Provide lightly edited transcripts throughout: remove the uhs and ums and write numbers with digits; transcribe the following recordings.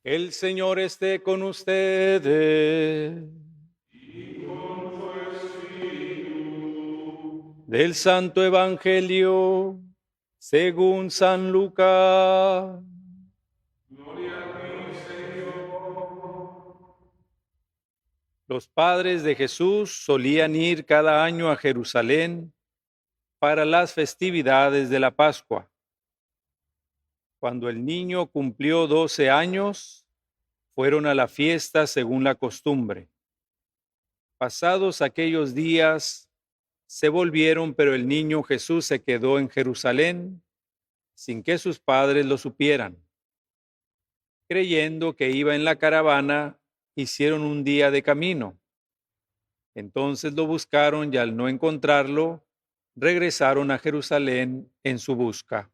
El Señor esté con ustedes. Del Santo Evangelio según San Lucas. Los padres de Jesús solían ir cada año a Jerusalén para las festividades de la Pascua. Cuando el niño cumplió 12 años, fueron a la fiesta según la costumbre. Pasados aquellos días, se volvieron, pero el niño Jesús se quedó en Jerusalén sin que sus padres lo supieran. Creyendo que iba en la caravana, hicieron un día de camino. Entonces lo buscaron y al no encontrarlo, regresaron a Jerusalén en su busca.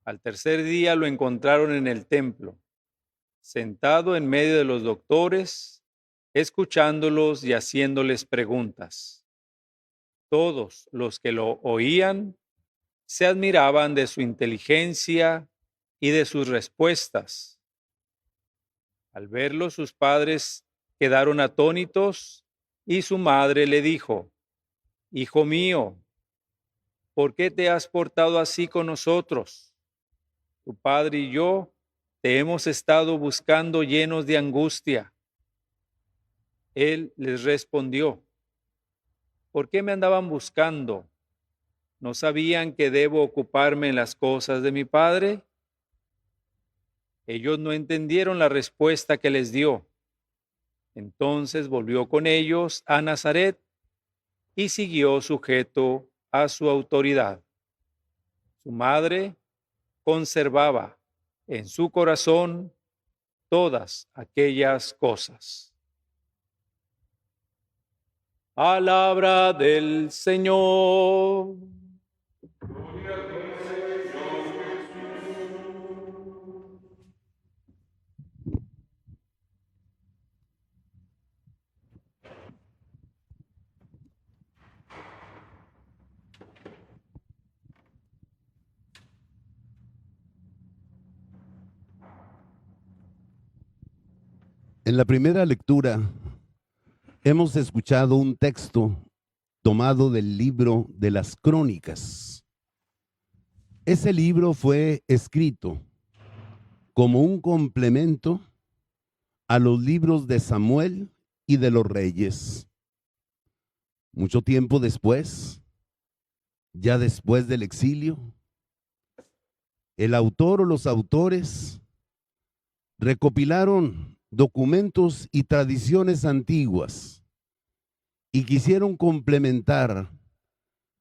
Al tercer día lo encontraron en el templo, sentado en medio de los doctores, escuchándolos y haciéndoles preguntas. Todos los que lo oían se admiraban de su inteligencia y de sus respuestas. Al verlo, sus padres quedaron atónitos y su madre le dijo: Hijo mío, ¿por qué te has portado así con nosotros? Tu padre y yo te hemos estado buscando llenos de angustia. Él les respondió: ¿por qué me andaban buscando? ¿No sabían que debo ocuparme en las cosas de mi padre? Ellos no entendieron la respuesta que les dio. Entonces volvió con ellos a Nazaret y siguió sujeto a su autoridad. Su madre conservaba en su corazón todas aquellas cosas. Palabra del Señor. En la primera lectura hemos escuchado un texto tomado del libro de las Crónicas. Ese libro fue escrito como un complemento a los libros de Samuel y de los Reyes. Mucho tiempo después, ya después del exilio, el autor o los autores recopilaron documentos y tradiciones antiguas y quisieron complementar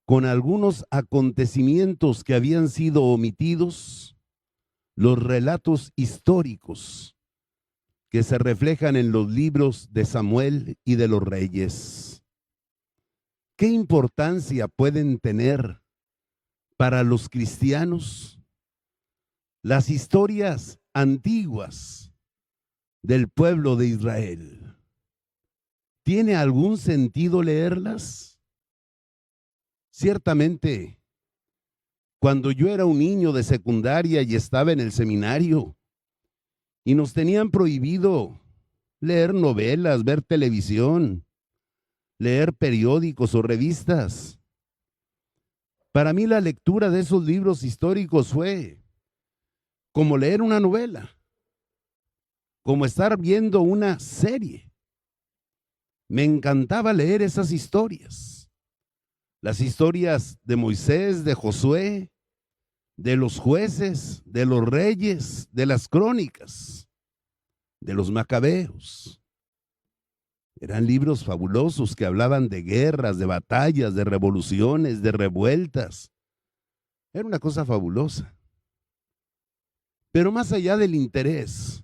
con algunos acontecimientos que habían sido omitidos los relatos históricos que se reflejan en los libros de Samuel y de los Reyes. ¿Qué importancia pueden tener para los cristianos las historias antiguas del pueblo de Israel? ¿Tiene algún sentido leerlas? Ciertamente, cuando yo era un niño de secundaria y estaba en el seminario y nos tenían prohibido leer novelas, ver televisión, leer periódicos o revistas, para mí la lectura de esos libros históricos fue como leer una novela, como estar viendo una serie. Me encantaba leer esas historias. Las historias de Moisés, de Josué, de los jueces, de los reyes, de las crónicas, de los macabeos. Eran libros fabulosos que hablaban de guerras, de batallas, de revoluciones, de revueltas. Era una cosa fabulosa. Pero más allá del interés,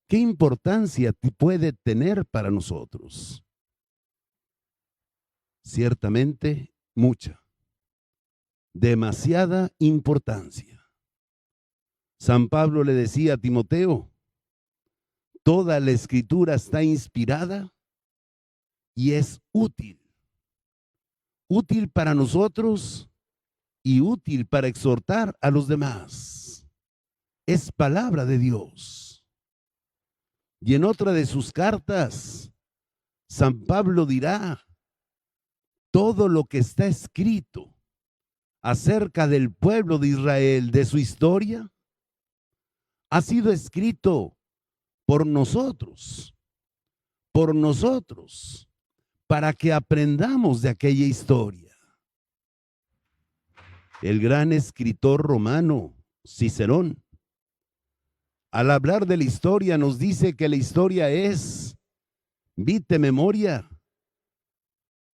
¿qué importancia puede tener para nosotros? Ciertamente, mucha. Demasiada importancia. San Pablo le decía a Timoteo: toda la escritura está inspirada y es útil. Útil para nosotros y útil para exhortar a los demás. es palabra de Dios. Y en otra de sus cartas, San Pablo dirá, todo lo que está escrito acerca del pueblo de Israel, de su historia, ha sido escrito por nosotros, para que aprendamos de aquella historia. El gran escritor romano, Cicerón, al hablar de la historia nos dice que la historia es vitae memoria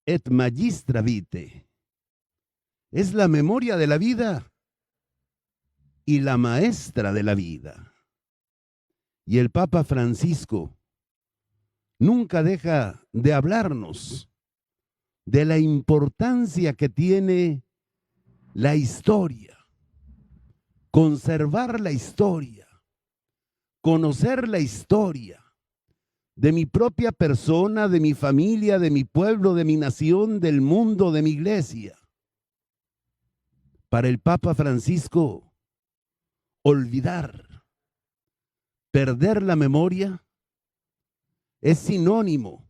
et magistra vitae. Es la memoria de la vida y la maestra de la vida. Y el Papa Francisco nunca deja de hablarnos de la importancia que tiene la historia, conservar la historia, conocer la historia de mi propia persona, de mi familia, de mi pueblo, de mi nación, del mundo, de mi iglesia. Para el Papa Francisco, olvidar, perder la memoria, es sinónimo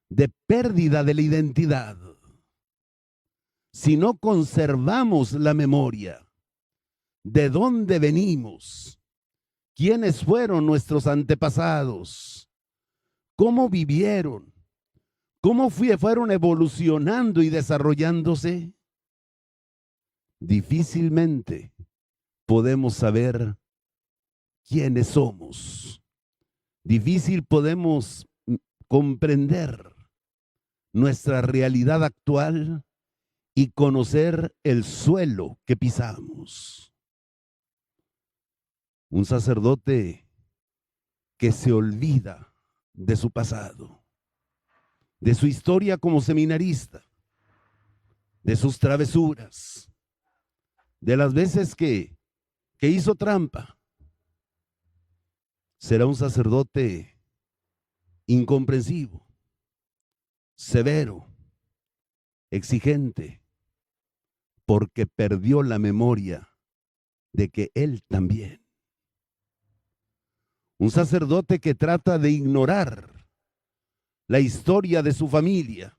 de pérdida de la identidad. Si no conservamos la memoria, de dónde venimos, quiénes fueron nuestros antepasados, cómo vivieron, cómo fueron evolucionando y desarrollándose, difícilmente podemos saber quiénes somos. Difícil podemos comprender nuestra realidad actual y conocer el suelo que pisamos. Un sacerdote que se olvida de su pasado, de su historia como seminarista, de sus travesuras, de las veces que hizo trampa, será un sacerdote incomprensivo, severo, exigente, porque perdió la memoria de que él también. Un sacerdote que trata de ignorar la historia de su familia,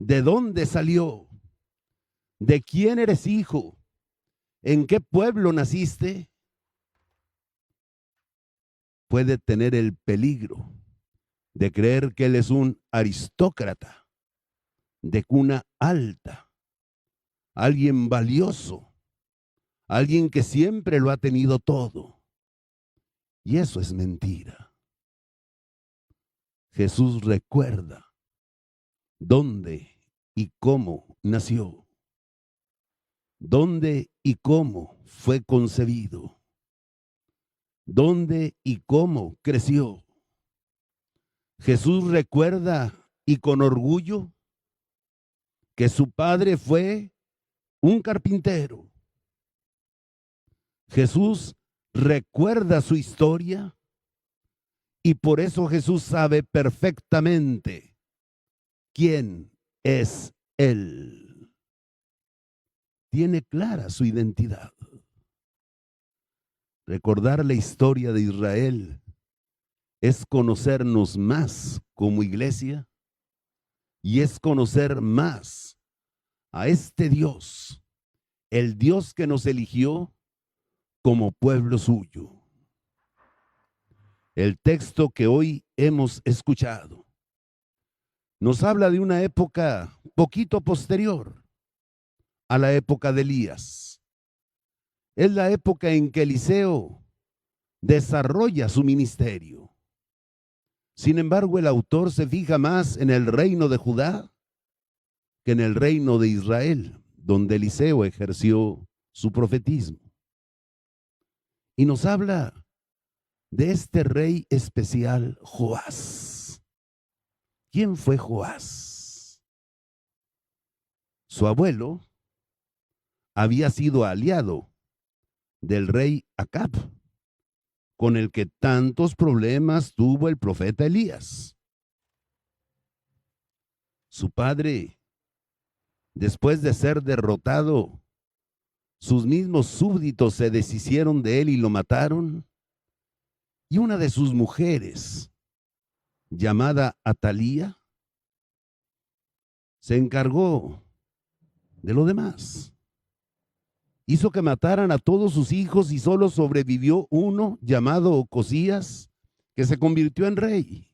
de dónde salió, de quién eres hijo, en qué pueblo naciste, puede tener el peligro de creer que él es un aristócrata de cuna alta, alguien valioso, alguien que siempre lo ha tenido todo. Y eso es mentira. Jesús recuerda dónde y cómo nació, dónde y cómo fue concebido, dónde y cómo creció. Jesús recuerda y con orgullo que su padre fue un carpintero. Jesús recuerda su historia y por eso Jesús sabe perfectamente quién es Él. Tiene clara su identidad. Recordar la historia de Israel es conocernos más como iglesia y es conocer más a este Dios, el Dios que nos eligió como pueblo suyo. El texto que hoy hemos escuchado nos habla de una época poquito posterior a la época de Elías. Es la época en que Eliseo desarrolla su ministerio. Sin embargo, el autor se fija más en el reino de Judá que en el reino de Israel, donde Eliseo ejerció su profetismo. Y nos habla de este rey especial, Joás. ¿Quién fue Joás? Su abuelo había sido aliado del rey Acab, con el que tantos problemas tuvo el profeta Elías. Su padre, después de ser derrotado, sus mismos súbditos se deshicieron de él y lo mataron. Y una de sus mujeres, llamada Atalía, se encargó de lo demás. Hizo que mataran a todos sus hijos y solo sobrevivió uno llamado Ocosías, que se convirtió en rey,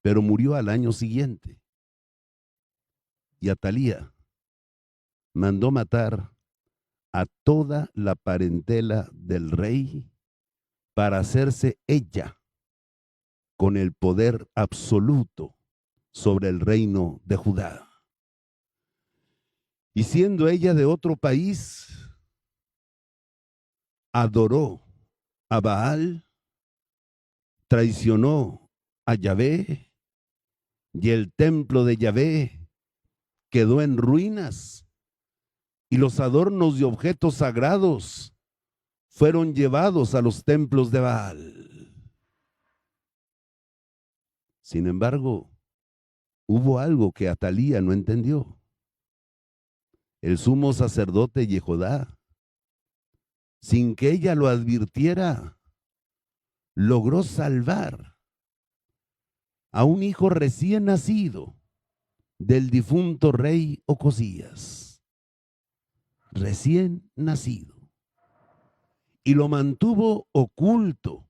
pero murió al año siguiente. Y Atalía mandó matar a toda la parentela del rey para hacerse ella con el poder absoluto sobre el reino de Judá. Y siendo ella de otro país, adoró a Baal, traicionó a Yahvé, y el templo de Yahvé quedó en ruinas, y los adornos y objetos sagrados fueron llevados a los templos de Baal. Sin embargo, hubo algo que Atalía no entendió. El sumo sacerdote Jehudá, sin que ella lo advirtiera, logró salvar a un hijo recién nacido del difunto rey Ocosías, recién nacido, y lo mantuvo oculto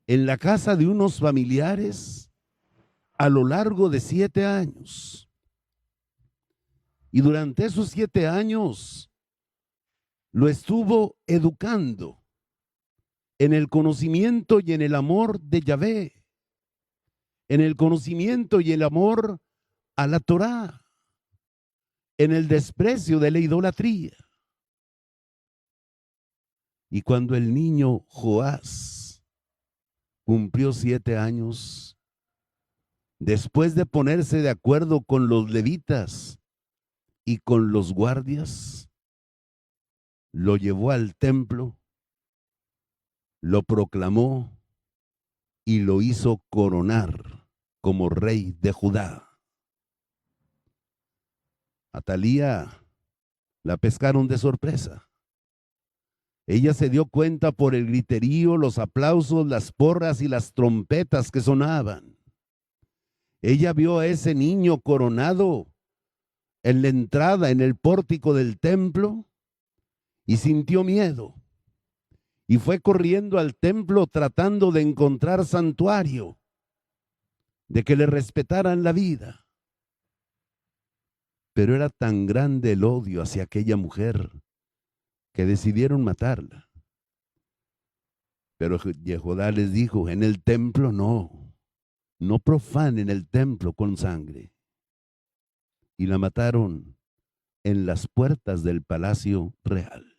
en la casa de unos familiares a lo largo de 7 años. Y durante esos 7 años lo estuvo educando en el conocimiento y en el amor de Yahvé, en el conocimiento y el amor a la Torá, en el desprecio de la idolatría. Y cuando el niño Joás cumplió 7 años, después de ponerse de acuerdo con los levitas y con los guardias, lo llevó al templo, lo proclamó y lo hizo coronar como rey de Judá. Atalía la pescaron de sorpresa. Ella se dio cuenta por el griterío, los aplausos, las porras y las trompetas que sonaban. Ella vio a ese niño coronado en la entrada, en el pórtico del templo, y sintió miedo. Y fue corriendo al templo tratando de encontrar santuario, de que le respetaran la vida. Pero era tan grande el odio hacia aquella mujer que decidieron matarla. Pero Jehudá les dijo, en el templo no profanen el templo con sangre. Y la mataron en las puertas del palacio real.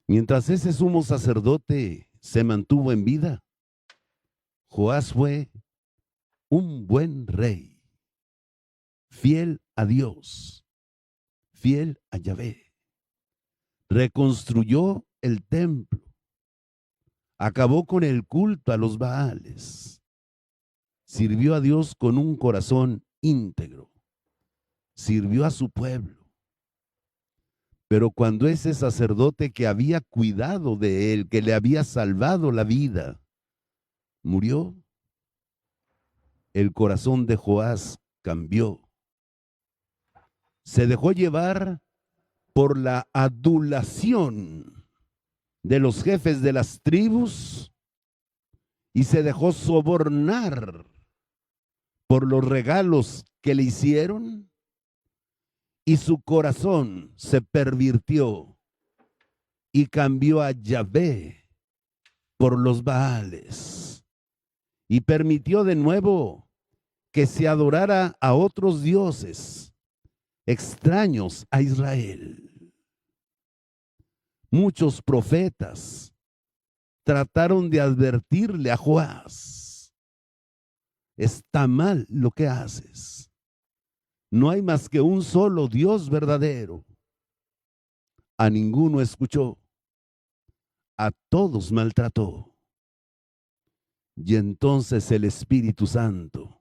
Mientras ese sumo sacerdote se mantuvo en vida, Joás fue un buen rey, fiel a Dios, fiel a Yahvé. Reconstruyó el templo, acabó con el culto a los Baales, sirvió a Dios con un corazón íntegro, sirvió a su pueblo. Pero cuando ese sacerdote que había cuidado de él, que le había salvado la vida, murió, el corazón de Joás cambió. Se dejó llevar por la adulación de los jefes de las tribus y se dejó sobornar por los regalos que le hicieron, y su corazón se pervirtió y cambió a Yahvé por los Baales y permitió de nuevo que se adorara a otros dioses extraños a Israel. Muchos profetas trataron de advertirle a Joás: está mal lo que haces. No hay más que un solo Dios verdadero. A ninguno escuchó, a todos maltrató. Y entonces el Espíritu Santo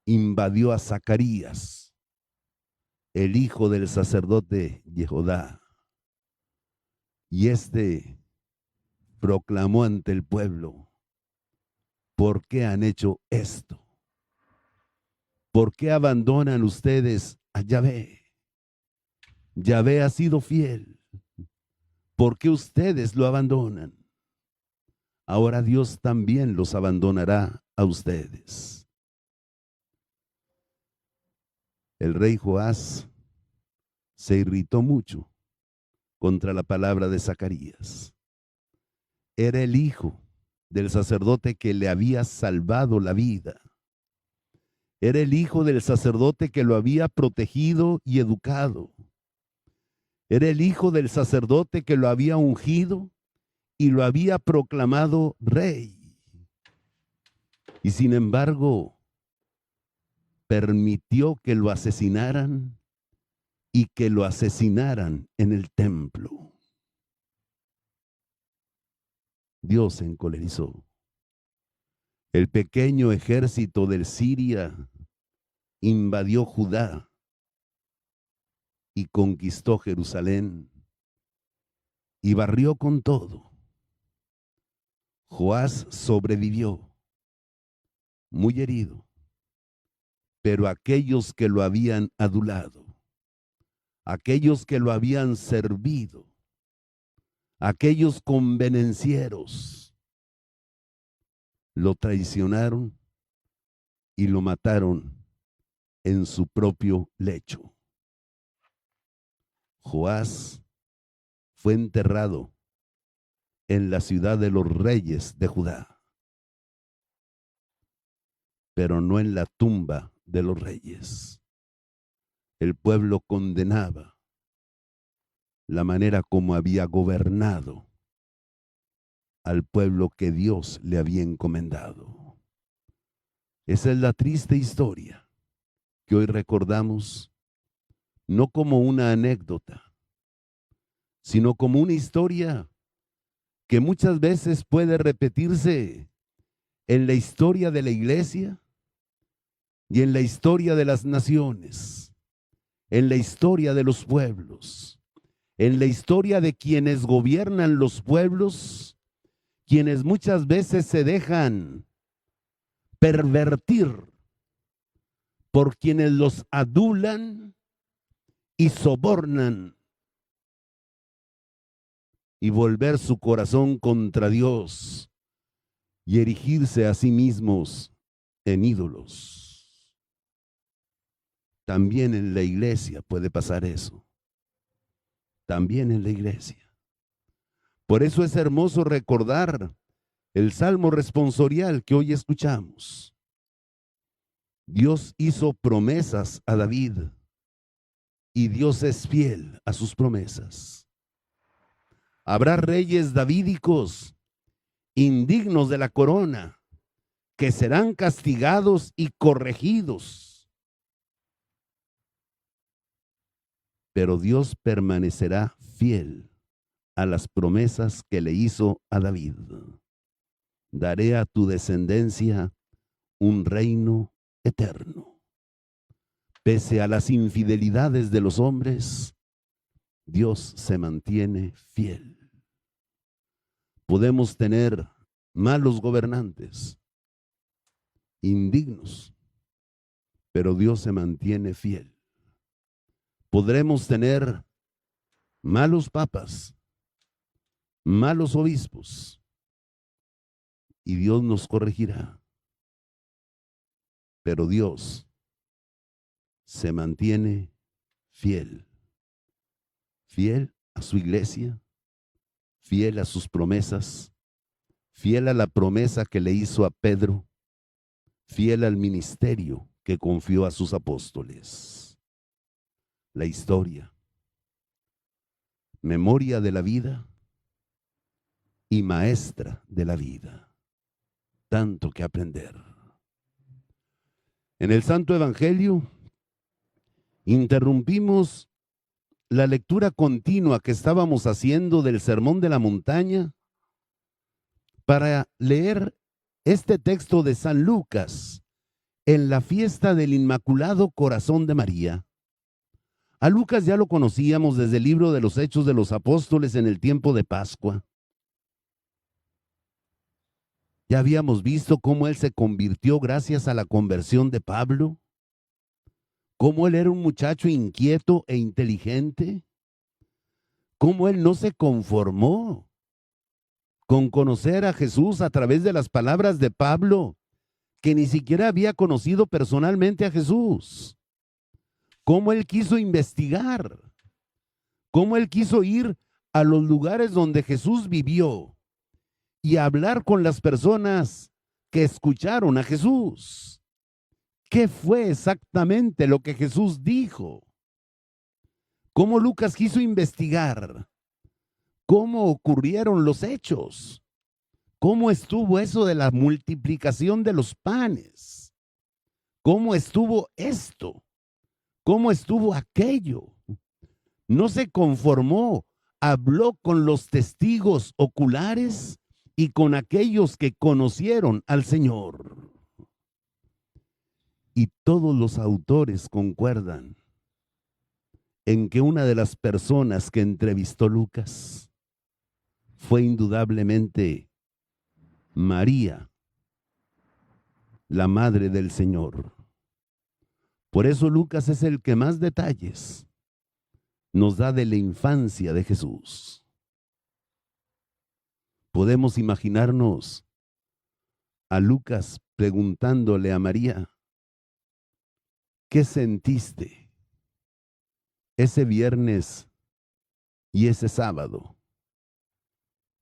invadió a Zacarías, el hijo del sacerdote Jehudá. Y éste proclamó ante el pueblo: ¿por qué han hecho esto? ¿Por qué abandonan ustedes a Yahvé? Yahvé ha sido fiel. ¿Por qué ustedes lo abandonan? Ahora Dios también los abandonará a ustedes. El rey Joás se irritó mucho contra la palabra de Zacarías. Era el hijo del sacerdote que le había salvado la vida. Era el hijo del sacerdote que lo había protegido y educado. Era el hijo del sacerdote que lo había ungido y lo había proclamado rey. Y sin embargo, permitió que lo asesinaran y que lo asesinaran en el templo. Dios se encolerizó. El pequeño ejército del Siria invadió Judá y conquistó Jerusalén y barrió con todo. Joás sobrevivió, muy herido, pero aquellos que lo habían adulado, aquellos que lo habían servido, aquellos convenencieros, lo traicionaron y lo mataron en su propio lecho. Joás fue enterrado en la ciudad de los reyes de Judá, pero no en la tumba de los reyes. El pueblo condenaba la manera como había gobernado al pueblo que Dios le había encomendado. Esa es la triste historia que hoy recordamos, no como una anécdota, sino como una historia que muchas veces puede repetirse en la historia de la iglesia y en la historia de las naciones, en la historia de los pueblos, en la historia de quienes gobiernan los pueblos, quienes muchas veces se dejan pervertir por quienes los adulan y sobornan y volver su corazón contra Dios y erigirse a sí mismos en ídolos. También en la iglesia puede pasar eso. También en la iglesia. Por eso es hermoso recordar el salmo responsorial que hoy escuchamos. Dios hizo promesas a David y Dios es fiel a sus promesas. Habrá reyes davídicos indignos de la corona que serán castigados y corregidos. Pero Dios permanecerá fiel a las promesas que le hizo a David. Daré a tu descendencia un reino eterno. Pese a las infidelidades de los hombres, Dios se mantiene fiel. Podemos tener malos gobernantes, indignos, pero Dios se mantiene fiel. Podremos tener malos papas, malos obispos, y Dios nos corregirá. Pero Dios se mantiene fiel. Fiel a su iglesia, fiel a sus promesas, fiel a la promesa que le hizo a Pedro, fiel al ministerio que confió a sus apóstoles. La historia, memoria de la vida y maestra de la vida. Tanto que aprender. En el Santo Evangelio interrumpimos la lectura continua que estábamos haciendo del Sermón de la Montaña para leer este texto de San Lucas en la fiesta del Inmaculado Corazón de María. A Lucas ya lo conocíamos desde el libro de los Hechos de los Apóstoles en el tiempo de Pascua. Ya habíamos visto cómo él se convirtió gracias a la conversión de Pablo, cómo él era un muchacho inquieto e inteligente, cómo él no se conformó con conocer a Jesús a través de las palabras de Pablo, que ni siquiera había conocido personalmente a Jesús. Cómo él quiso investigar, cómo él quiso ir a los lugares donde Jesús vivió y hablar con las personas que escucharon a Jesús. ¿Qué fue exactamente lo que Jesús dijo? Cómo Lucas quiso investigar, cómo ocurrieron los hechos, cómo estuvo eso de la multiplicación de los panes, cómo estuvo esto, cómo estuvo aquello. No se conformó, habló con los testigos oculares y con aquellos que conocieron al Señor. Y todos los autores concuerdan en que una de las personas que entrevistó Lucas fue indudablemente María, la madre del Señor. Por eso Lucas es el que más detalles nos da de la infancia de Jesús. Podemos imaginarnos a Lucas preguntándole a María, ¿qué sentiste ese viernes y ese sábado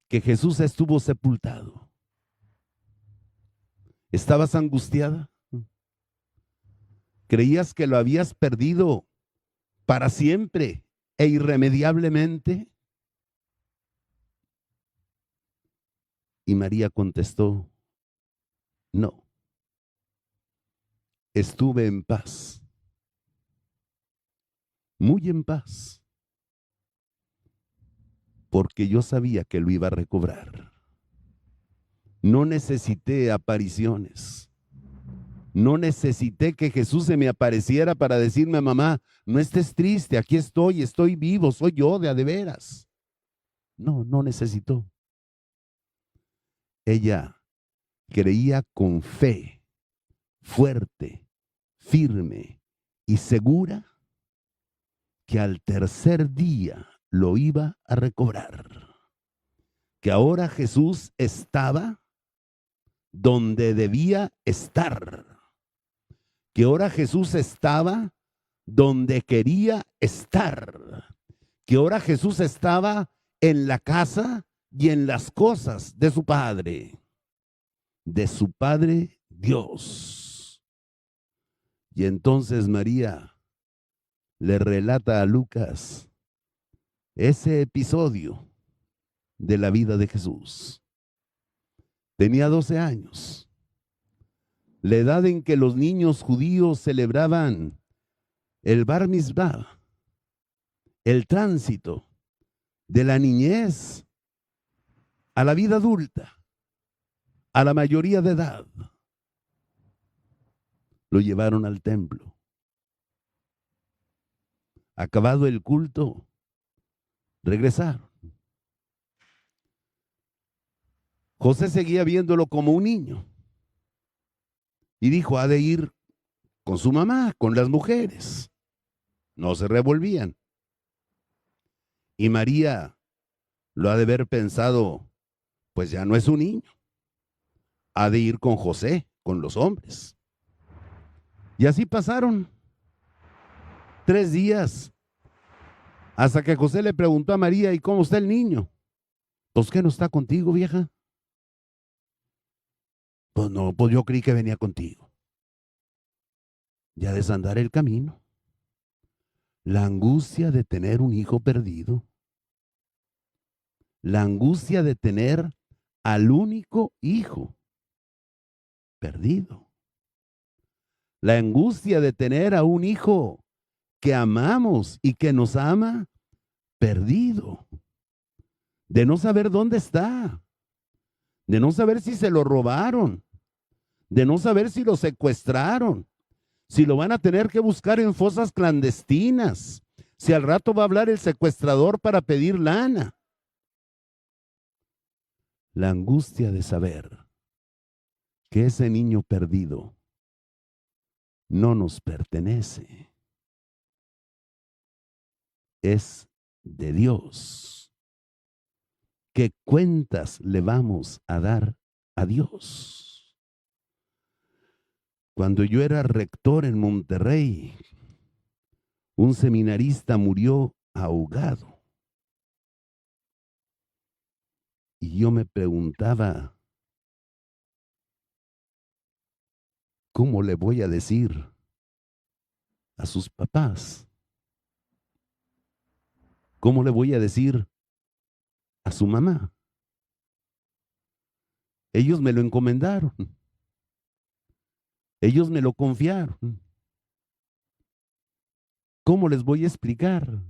que Jesús estuvo sepultado? ¿Estabas angustiada? ¿Creías que lo habías perdido para siempre e irremediablemente? Y María contestó, no, estuve en paz, muy en paz, porque yo sabía que lo iba a recobrar. No necesité apariciones. No necesité que Jesús se me apareciera para decirme, mamá, no estés triste, aquí estoy vivo, soy yo de a de veras. No, no necesitó. Ella creía con fe, fuerte, firme y segura, que al tercer día lo iba a recobrar. Que ahora Jesús estaba donde debía estar. Que ahora Jesús estaba donde quería estar. Que ahora Jesús estaba en la casa y en las cosas de su Padre. De su Padre Dios. Y entonces María le relata a Lucas ese episodio de la vida de Jesús. Tenía 12 años, la edad en que los niños judíos celebraban el Bar Mitzvah, el tránsito de la niñez a la vida adulta, a la mayoría de edad. Lo llevaron al templo. Acabado el culto, regresaron. José seguía viéndolo como un niño y dijo, ha de ir con su mamá, con las mujeres. No se revolvían. Y María lo ha de haber pensado, pues ya no es un niño. Ha de ir con José, con los hombres. Y así pasaron 3 días, hasta que José le preguntó a María, ¿y cómo está el niño? Pues, ¿qué no está contigo, vieja? Pues no, pues yo creí que venía contigo. Ya desandar el camino. La angustia de tener un hijo perdido. La angustia de tener al único hijo perdido. La angustia de tener a un hijo que amamos y que nos ama perdido. De no saber dónde está. De no saber si se lo robaron. De no saber si lo secuestraron. Si lo van a tener que buscar en fosas clandestinas. Si al rato va a hablar el secuestrador para pedir lana. La angustia de saber que ese niño perdido no nos pertenece. Es de Dios. ¿Qué cuentas le vamos a dar a Dios? Cuando yo era rector en Monterrey, un seminarista murió ahogado. Y yo me preguntaba, ¿cómo le voy a decir a sus papás? ¿Cómo le voy a decir a su mamá? Ellos me lo encomendaron. Ellos me lo confiaron. ¿Cómo les voy a explicar?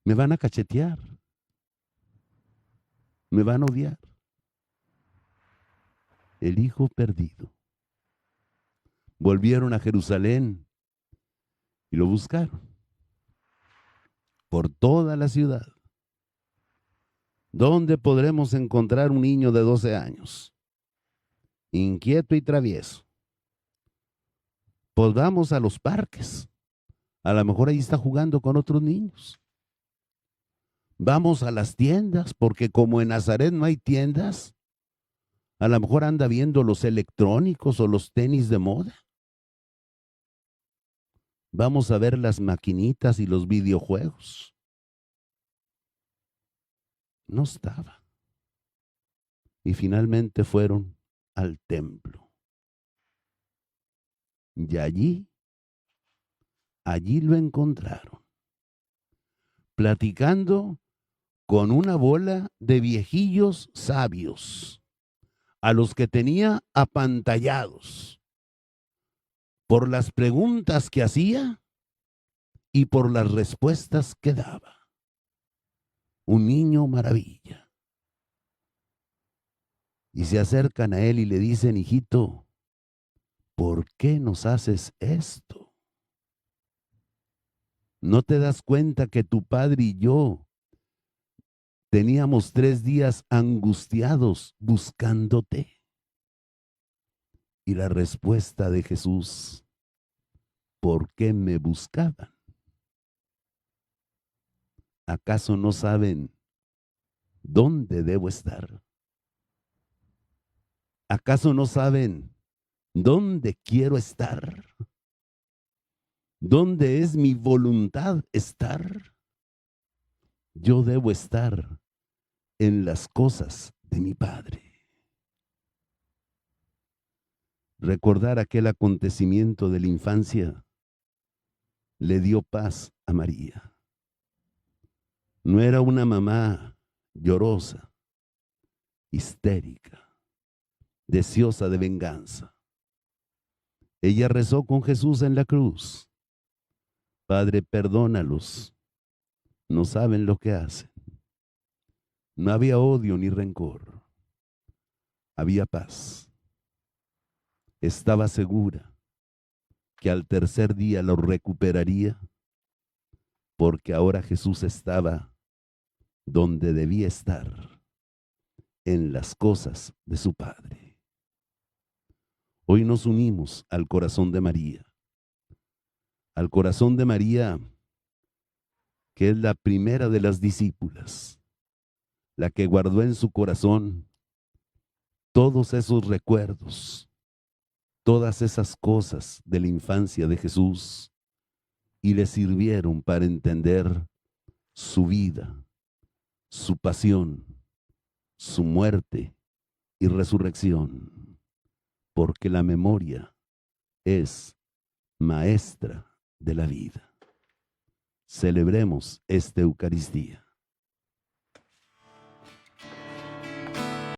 Me van a cachetear. Me van a odiar. El hijo perdido. Volvieron a Jerusalén y lo buscaron por toda la ciudad. ¿Dónde podremos encontrar un niño de 12 años? Inquieto y travieso. Pues vamos a los parques. A lo mejor ahí está jugando con otros niños. Vamos a las tiendas, porque como en Nazaret no hay tiendas, a lo mejor anda viendo los electrónicos o los tenis de moda. Vamos a ver las maquinitas y los videojuegos. No estaba. Y finalmente fueron al templo. Y allí lo encontraron, platicando con una bola de viejillos sabios, a los que tenía apantallados por las preguntas que hacía y por las respuestas que daba. Un niño maravilla. Y se acercan a él y le dicen, hijito, ¿por qué nos haces esto? ¿No te das cuenta que tu padre y yo teníamos 3 días angustiados buscándote? Y la respuesta de Jesús, ¿por qué me buscaban? ¿Acaso no saben dónde debo estar? ¿Acaso no saben dónde quiero estar? ¿Dónde es mi voluntad estar? Yo debo estar en las cosas de mi Padre. Recordar aquel acontecimiento de la infancia le dio paz a María. No era una mamá llorosa, histérica, deseosa de venganza. Ella rezó con Jesús en la cruz. Padre, perdónalos, no saben lo que hacen. No había odio ni rencor, había paz. Estaba segura que al tercer día lo recuperaría, porque ahora Jesús estaba donde debía estar, en las cosas de su Padre. Hoy nos unimos al corazón de María, que es la primera de las discípulas, la que guardó en su corazón todos esos recuerdos, todas esas cosas de la infancia de Jesús, y le sirvieron para entender su vida, su pasión, su muerte y resurrección, porque la memoria es maestra de la vida. Celebremos esta Eucaristía.